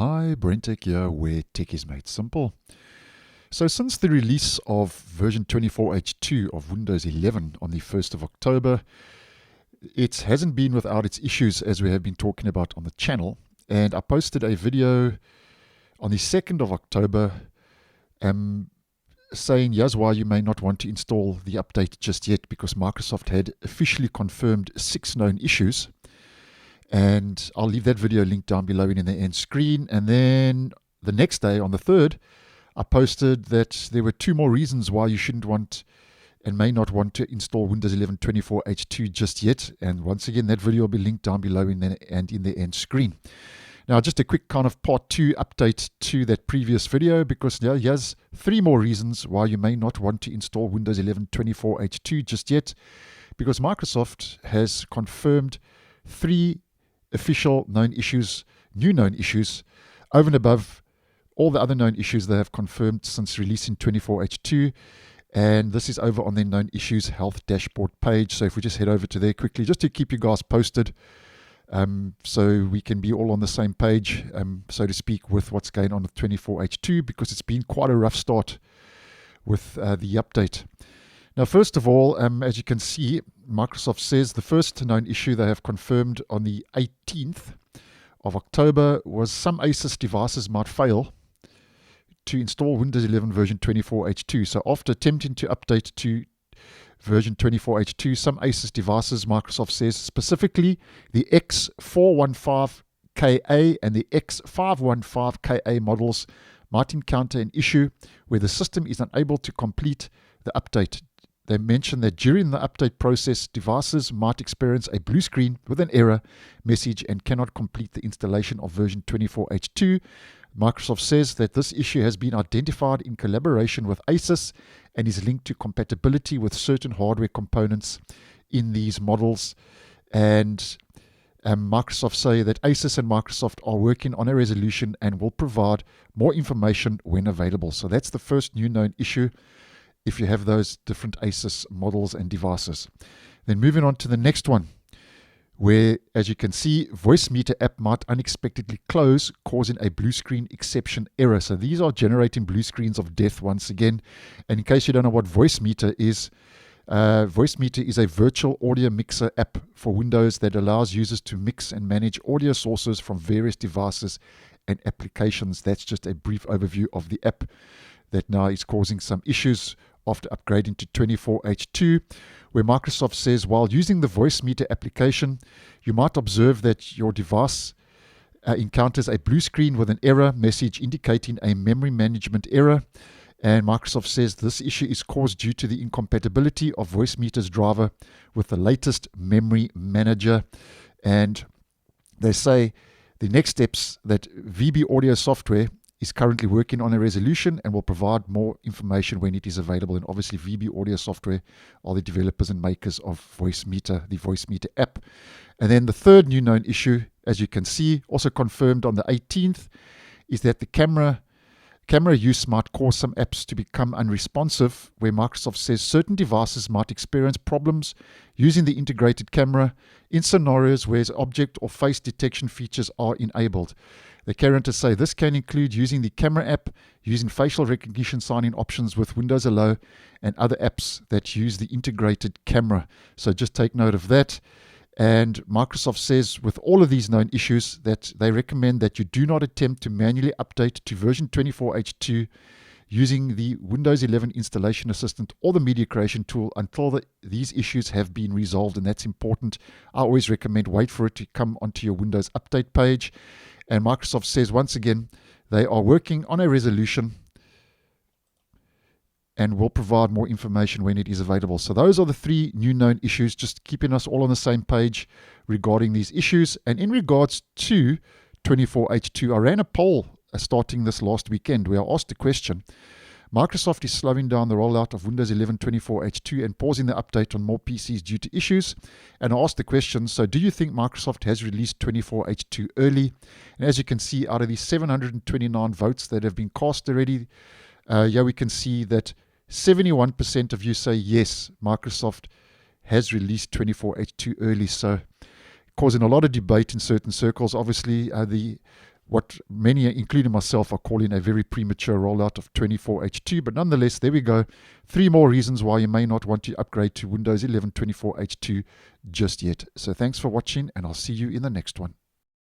Hi, BrenTech here, where tech is made simple. So since the release of version 24H2 of Windows 11 on the 1st of October, it hasn't been without its issues, as we have been talking about on the channel. And I posted a video on the 2nd of October saying, yes, why you may not want to install the update just yet, because Microsoft had officially confirmed 6 known issues. And I'll leave that video link down below in the end screen. And then the next day, on the 3rd, I posted that there were 2 more reasons why you shouldn't want and may not want to install Windows 11 24H2 just yet. And once again, that video will be linked down below in the end screen. Now, just a quick kind of part 2 update to that previous video, because now here's 3 more reasons why you may not want to install Windows 11 24H2 just yet, because Microsoft has confirmed 3 official known issues, new known issues, over and above all the other known issues they have confirmed since releasing 24H2. And this is over on their known issues health dashboard page. So if we just head over to there quickly, just to keep you guys posted, so we can be all on the same page, so to speak, with what's going on with 24H2, because it's been quite a rough start with the update. Now, first of all, as you can see, Microsoft says the first known issue they have confirmed on the 18th of October was some ASUS devices might fail to install Windows 11 version 24H2. So after attempting to update to version 24H2, some ASUS devices, Microsoft says, specifically the X415KA and the X515KA models, might encounter an issue where the system is unable to complete the update. They mentioned that during the update process, devices might experience a blue screen with an error message and cannot complete the installation of version 24H2. Microsoft says that this issue has been identified in collaboration with ASUS and is linked to compatibility with certain hardware components in these models. And Microsoft say that ASUS and Microsoft are working on a resolution and will provide more information when available. So that's the first new known issue, if you have those different ASUS models and devices. Then moving on to the next one, where, as you can see, Voice Meter app might unexpectedly close, causing a blue screen exception error. So these are generating blue screens of death once again. And in case you don't know what Voice Meter is a virtual audio mixer app for Windows that allows users to mix and manage audio sources from various devices and applications. That's just a brief overview of the app that now is causing some issues after upgrading to 24H2, where Microsoft says while using the Voice Meter application, you might observe that your device encounters a blue screen with an error message indicating a memory management error. And Microsoft says this issue is caused due to the incompatibility of Voice Meter's driver with the latest memory manager. And they say the next steps that VB Audio Software is currently working on a resolution and will provide more information when it is available. And obviously VB Audio Software are the developers and makers of Voice Meter, the Voice Meter app. And then the third new known issue, as you can see, also confirmed on the 18th, is that the camera use might cause some apps to become unresponsive, where Microsoft says certain devices might experience problems using the integrated camera in scenarios where object or face detection features are enabled. They carry on to say this can include using the camera app, using facial recognition sign-in options with Windows Hello, and other apps that use the integrated camera. So just take note of that. And Microsoft says with all of these known issues that they recommend that you do not attempt to manually update to version 24H2 using the Windows 11 Installation Assistant or the Media Creation tool until these issues have been resolved. And that's important. I always recommend wait for it to come onto your Windows Update page. And Microsoft says, once again, they are working on a resolution and will provide more information when it is available. So those are the 3 new known issues, just keeping us all on the same page regarding these issues. And in regards to 24H2, I ran a poll starting this last weekend where I asked the question, Microsoft is slowing down the rollout of Windows 11 24H2 and pausing the update on more PCs due to issues. And I asked the question, so do you think Microsoft has released 24H2 early? And as you can see, out of the 729 votes that have been cast already, we can see that 71% of you say yes, Microsoft has released 24H2 early. So causing a lot of debate in certain circles. Obviously, the what many, including myself, are calling a very premature rollout of 24H2. But nonetheless, there we go. 3 more reasons why you may not want to upgrade to Windows 11 24H2 just yet. So thanks for watching, and I'll see you in the next one.